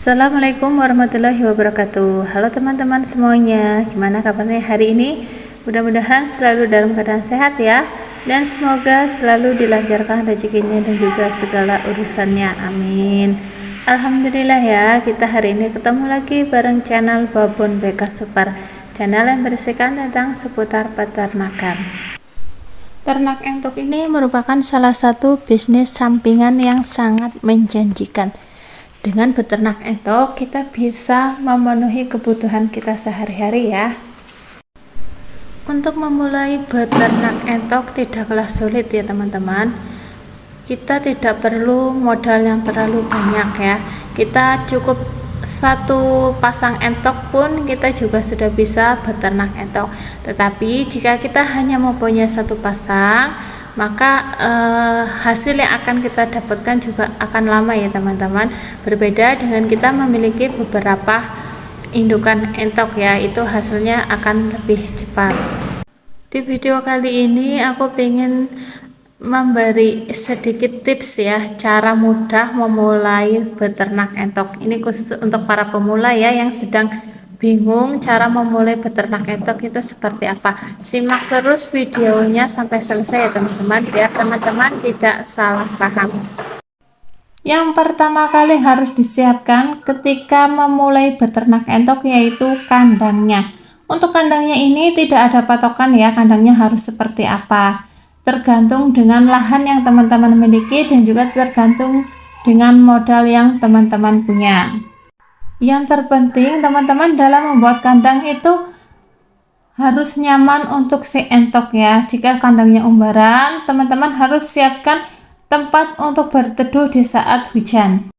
Assalamualaikum warahmatullahi wabarakatuh. Halo teman-teman semuanya, gimana kabarnya hari ini? Mudah-mudahan selalu dalam keadaan sehat ya, dan semoga selalu dilancarkan rezekinya dan juga segala urusannya, amin. Alhamdulillah ya, kita hari ini ketemu lagi bareng channel Babon BK Super, channel yang berisikan tentang seputar peternakan. Ternak entok ini merupakan salah satu bisnis sampingan yang sangat menjanjikan. Dengan beternak entok, kita bisa memenuhi kebutuhan kita sehari-hari ya. Untuk memulai beternak entok tidaklah sulit ya teman-teman. Kita tidak perlu modal yang terlalu banyak ya. Kita cukup satu pasang entok pun kita juga sudah bisa beternak entok. Tetapi jika kita hanya mempunyai satu pasang, maka hasil yang akan kita dapatkan juga akan lama ya teman-teman. Berbeda dengan kita memiliki beberapa indukan entok ya, itu hasilnya akan lebih cepat. Di video kali ini aku ingin memberi sedikit tips ya, cara mudah memulai beternak entok. Ini khusus untuk para pemula ya, yang sedang bingung cara memulai beternak entok itu seperti apa. Simak terus videonya sampai selesai ya teman-teman, biar teman-teman tidak salah paham. Yang pertama kali harus disiapkan ketika memulai beternak entok yaitu kandangnya. Untuk kandangnya ini tidak ada patokan ya, kandangnya harus seperti apa. Tergantung dengan lahan yang teman-teman miliki dan juga tergantung dengan modal yang teman-teman punya. Yang terpenting teman-teman dalam membuat kandang itu harus nyaman untuk si entok ya. Jika kandangnya umbaran, teman-teman harus siapkan tempat untuk berteduh di saat hujan.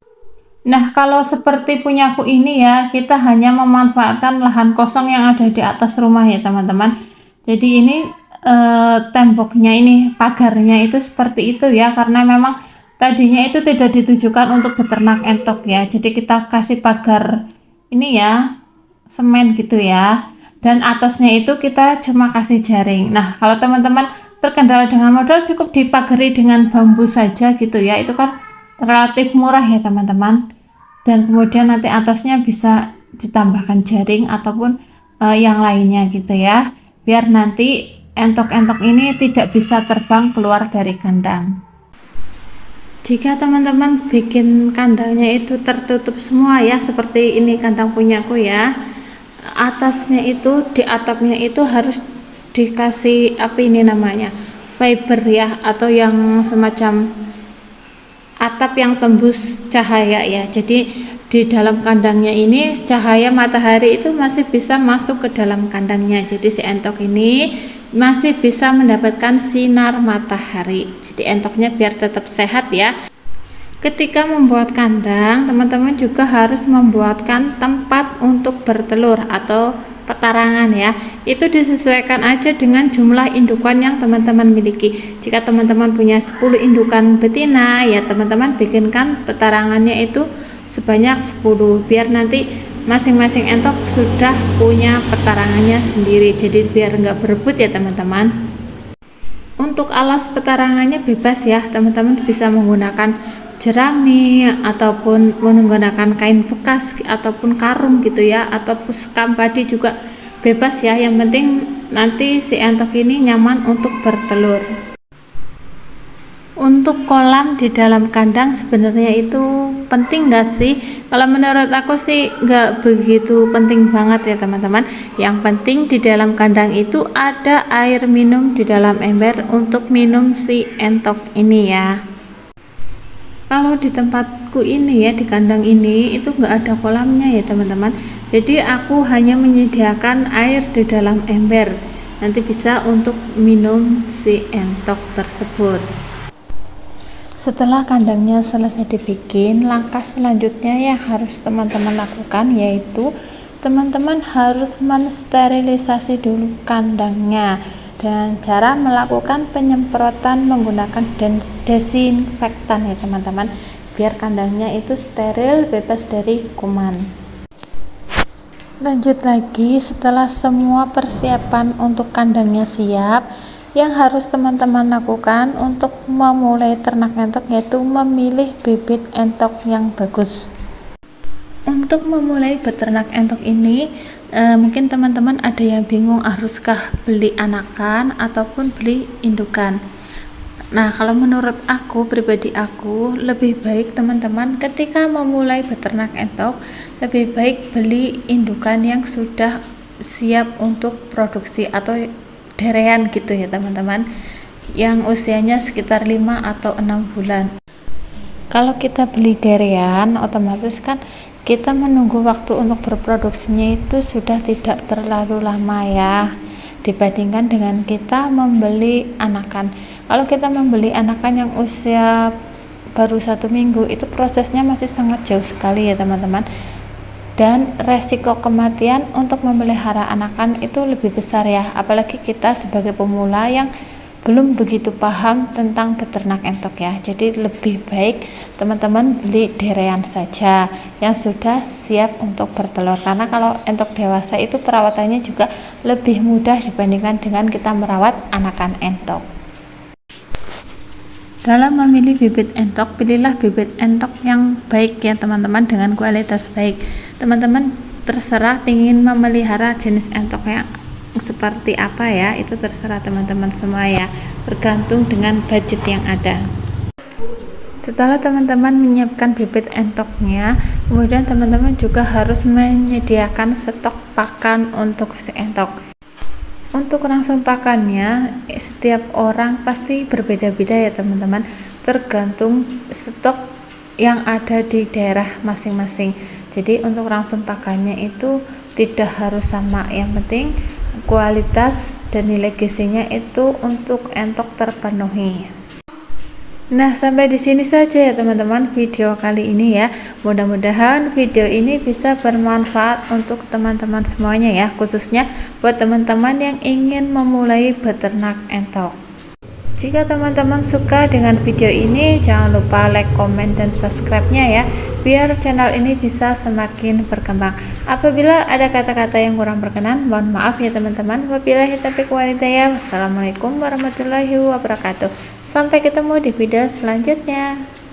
Nah, kalau seperti punyaku ini ya, kita hanya memanfaatkan lahan kosong yang ada di atas rumah ya teman-teman. Jadi ini temboknya ini, pagarnya itu seperti itu ya, karena memang tadinya itu tidak ditujukan untuk beternak entok ya. Jadi kita kasih pagar ini ya, semen gitu ya, dan atasnya itu kita cuma kasih jaring. Nah, kalau teman-teman terkendala dengan modal, cukup dipagari dengan bambu saja gitu ya, itu kan relatif murah ya teman-teman. Dan kemudian nanti atasnya bisa ditambahkan jaring ataupun yang lainnya gitu ya, biar nanti entok-entok ini tidak bisa terbang keluar dari kandang. Jika teman-teman bikin kandangnya itu tertutup semua ya, seperti ini kandang punyaku ya, atasnya itu, di atapnya itu harus dikasih apa ini namanya, fiber ya, atau yang semacam atap yang tembus cahaya ya. Jadi di dalam kandangnya ini cahaya matahari itu masih bisa masuk ke dalam kandangnya, jadi si entok ini masih bisa mendapatkan sinar matahari. Jadi entoknya biar tetap sehat ya. Ketika membuat kandang, teman-teman juga harus membuatkan tempat untuk bertelur atau petarangan ya. Itu disesuaikan aja dengan jumlah indukan yang teman-teman miliki. Jika teman-teman punya 10 indukan betina ya, teman-teman bikinkan petarangannya itu sebanyak 10, biar nanti masing-masing entok sudah punya petarangannya sendiri, jadi biar nggak berebut ya teman-teman. Untuk alas petarangannya bebas ya, teman-teman bisa menggunakan jerami ataupun menggunakan kain bekas ataupun karung gitu ya, ataupun sekam padi juga bebas ya. Yang penting nanti si entok ini nyaman untuk bertelur. Untuk kolam di dalam kandang sebenarnya itu penting nggak sih? Kalau menurut aku sih nggak begitu penting banget ya teman-teman. Yang penting di dalam kandang itu ada air minum di dalam ember untuk minum si entok ini ya. Kalau di tempatku ini ya, di kandang ini itu nggak ada kolamnya ya teman-teman. Jadi aku hanya menyediakan air di dalam ember. Nanti bisa untuk minum si entok tersebut. Setelah kandangnya selesai dibikin, langkah selanjutnya yang harus teman-teman lakukan yaitu teman-teman harus mensterilisasi dulu kandangnya. Dan cara melakukan penyemprotan menggunakan desinfektan ya teman-teman, biar kandangnya itu steril, bebas dari kuman. Lanjut lagi, setelah semua persiapan untuk kandangnya siap, yang harus teman-teman lakukan untuk memulai ternak entok yaitu memilih bibit entok yang bagus. Untuk memulai beternak entok ini, mungkin teman-teman ada yang bingung haruskah beli anakan ataupun beli indukan. Nah, kalau menurut aku pribadi, aku lebih baik teman-teman ketika memulai beternak entok lebih baik beli indukan yang sudah siap untuk produksi atau derean gitu ya teman-teman, yang usianya sekitar 5 atau 6 bulan. Kalau kita beli derean, otomatis kan kita menunggu waktu untuk berproduksinya itu sudah tidak terlalu lama ya, dibandingkan dengan kita membeli anakan. Kalau kita membeli anakan yang usia baru 1 minggu, itu prosesnya masih sangat jauh sekali ya teman-teman, dan resiko kematian untuk memelihara anakan itu lebih besar ya, apalagi kita sebagai pemula yang belum begitu paham tentang beternak entok ya. Jadi lebih baik teman-teman beli derean saja yang sudah siap untuk bertelur, karena kalau entok dewasa itu perawatannya juga lebih mudah dibandingkan dengan kita merawat anakan entok. Dalam memilih bibit entok, pilihlah bibit entok yang baik ya teman-teman, dengan kualitas baik. Teman-teman terserah ingin memelihara jenis entok yang seperti apa ya, itu terserah teman-teman semua ya, bergantung dengan budget yang ada. Setelah teman-teman menyiapkan bibit entoknya, kemudian teman-teman juga harus menyediakan stok pakan untuk si entok. Untuk langsung pakannya, setiap orang pasti berbeda-beda ya teman-teman, tergantung stok yang ada di daerah masing-masing. Jadi untuk langsung pakannya itu tidak harus sama, yang penting kualitas dan nilai gizinya itu untuk entok terpenuhi. Nah, sampai di sini saja ya teman-teman video kali ini ya. Mudah-mudahan video ini bisa bermanfaat untuk teman-teman semuanya ya, khususnya buat teman-teman yang ingin memulai beternak entok. Jika teman-teman suka dengan video ini, jangan lupa like, komen, dan subscribe-nya ya, biar channel ini bisa semakin berkembang. Apabila ada kata-kata yang kurang berkenan, mohon maaf ya teman-teman. Wabillahi taufiq wal hidayah. Wassalamualaikum warahmatullahi wabarakatuh. Sampai ketemu di video selanjutnya.